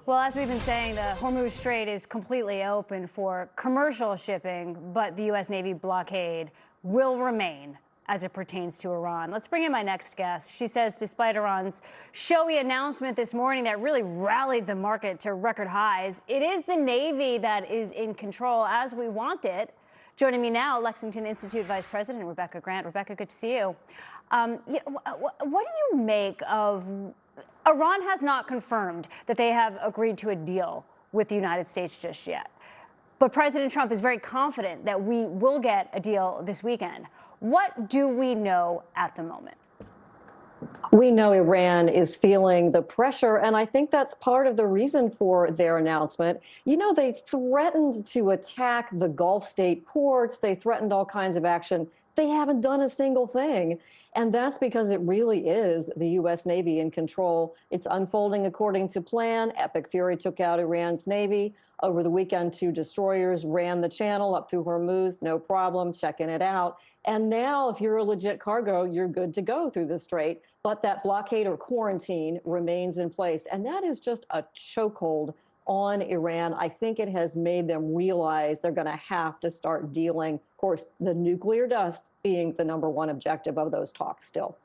Well, as we've been saying, the Hormuz Strait is completely open for commercial shipping, but the U.S. Navy blockade will remain as it pertains to Iran. Let's bring in my next guest. She says despite Iran's showy announcement this morning that really rallied the market to record highs, it is the Navy that is in control as we want it. Joining me now, Lexington Institute Vice President Rebecca Grant. Rebecca, good to see you. What do you make of Iran has not confirmed that they have agreed to a deal with the United States just yet. But President Trump is very confident that we will get a deal this weekend. What do we know at the moment? We know Iran is feeling the pressure, and I think that's part of the reason for their announcement. You know, they threatened to attack the Gulf state ports. They threatened all kinds of action. They haven't done a single thing. And that's because it really is the U.S. Navy in control. It's unfolding according to plan. Epic Fury took out Iran's Navy. Over the weekend, 2 destroyers ran the channel up through Hormuz, no problem, checking it out. And now, if you're a legit cargo, you're good to go through the strait. But that blockade or quarantine remains in place. And that is just a chokehold on Iran. I think it has made them realize they're going to have to start dealing, of course, the nuclear dust being the #1 objective of those talks still.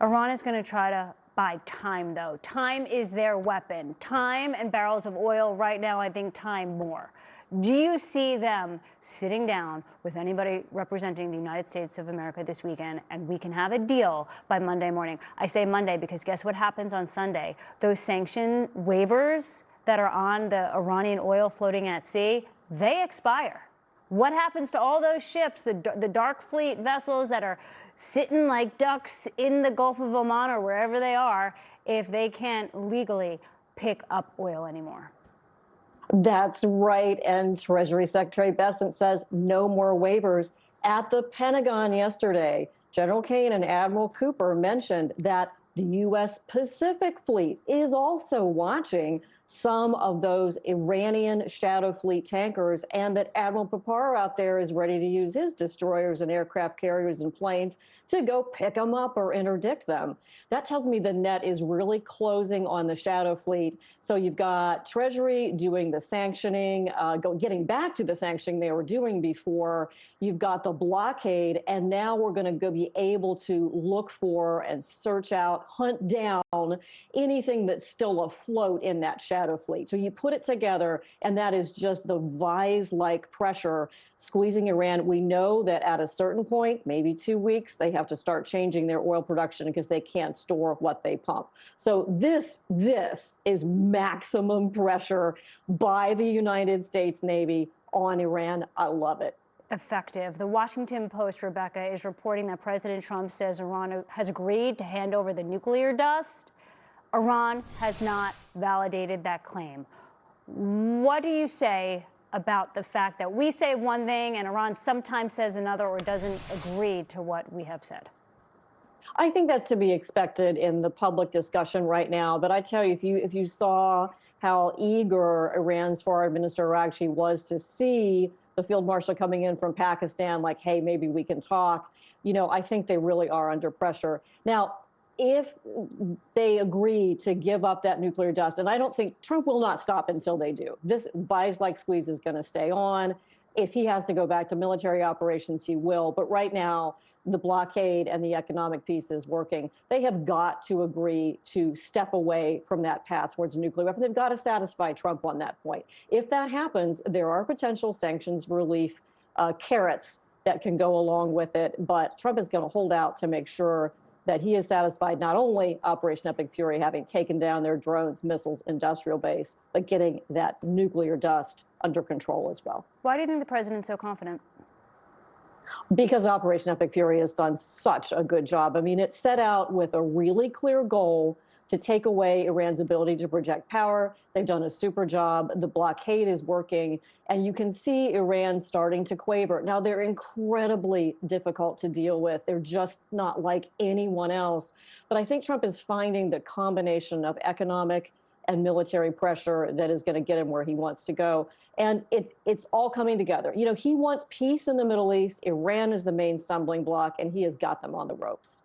Iran is going to try to buy time, though. Time is their weapon. Time and barrels of oil right now, I think time more. Do you see them sitting down with anybody representing the United States of America this weekend and we can have a deal by Monday morning? I say Monday because guess what happens on Sunday? Those sanction waivers that are on the Iranian oil floating at sea, they expire. What happens to all those ships, the dark fleet vessels that are sitting like ducks in the Gulf of Oman or wherever they are, if they can't legally pick up oil anymore? That's right. And Treasury Secretary Bessent says no more waivers. At the Pentagon yesterday, General Kane and Admiral Cooper mentioned that the U.S. Pacific Fleet is also watching some of those Iranian shadow fleet tankers, and that Admiral Papar out there is ready to use his destroyers and aircraft carriers and planes to go pick them up or interdict them. That tells me the net is really closing on the shadow fleet. So you've got Treasury doing the sanctioning, getting back to the sanctioning they were doing before. You've got the blockade, and now we're going to be able to look for and search out, hunt down anything that's still afloat in that shadow fleet. So you put it together, and that is just the vise-like pressure squeezing Iran. We know that at a certain point, maybe 2 weeks, they have to start changing their oil production because they can't store what they pump. So this is maximum pressure by the United States Navy on Iran. I love it. Effective. The Washington Post, Rebecca, is reporting that President Trump says Iran has agreed to hand over the nuclear dust. Iran has not validated that claim. What do you say about the fact that we say one thing and Iran sometimes says another or doesn't agree to what we have said? I think that's to be expected in the public discussion right now. But I tell you, if you saw how eager Iran's foreign minister actually was to see the field marshal coming in from Pakistan, like, hey, maybe we can talk, you know, I think they really are under pressure. Now, if they agree to give up that nuclear dust, and I don't think Trump will not stop until they do, this vise-like squeeze is going to stay on. If he has to go back to military operations, he will. But right now, the blockade and the economic piece is working. They have got to agree to step away from that path towards a nuclear weapon. They've got to satisfy Trump on that point. If that happens, there are potential sanctions relief carrots that can go along with it. But Trump is going to hold out to make sure that he is satisfied not only Operation Epic Fury having taken down their drones, missiles, industrial base, but getting that nuclear dust under control as well. Why do you think the president's so confident? Because Operation Epic Fury has done such a good job. I mean, it set out with a really clear goal to take away Iran's ability to project power. They've done a super job. The blockade is working, and you can see Iran starting to quaver. Now, they're incredibly difficult to deal with. They're just not like anyone else. But I think Trump is finding the combination of economic and military pressure that is going to get him where he wants to go. And it's all coming together. You know, he wants peace in the Middle East. Iran is the main stumbling block, and he has got them on the ropes.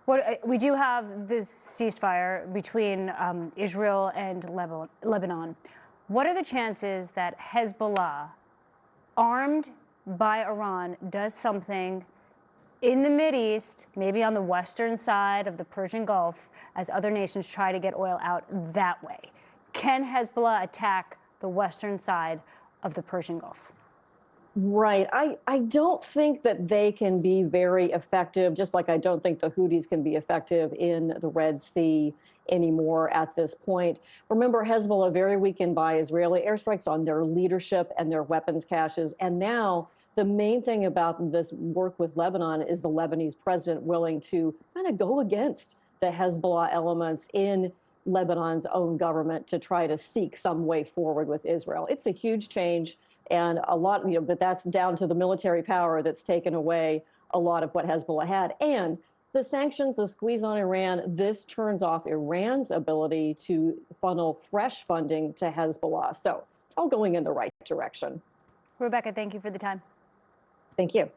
We do have this ceasefire between Israel and Lebanon. What are the chances that Hezbollah, armed by Iran, does something in the Mideast, maybe on the western side of the Persian Gulf, as other nations try to get oil out that way? Can Hezbollah attack the western side of the Persian Gulf? Right. I don't think that they can be very effective, just like I don't think the Houthis can be effective in the Red Sea anymore at this point. Remember, Hezbollah very weakened by Israeli airstrikes on their leadership and their weapons caches. And now the main thing about this work with Lebanon is the Lebanese president willing to kind of go against the Hezbollah elements in Lebanon's own government to try to seek some way forward with Israel. It's a huge change. And a lot, but that's down to the military power that's taken away a lot of what Hezbollah had. And the sanctions, the squeeze on Iran, this turns off Iran's ability to funnel fresh funding to Hezbollah. So it's all going in the right direction. Rebecca, thank you for the time. Thank you.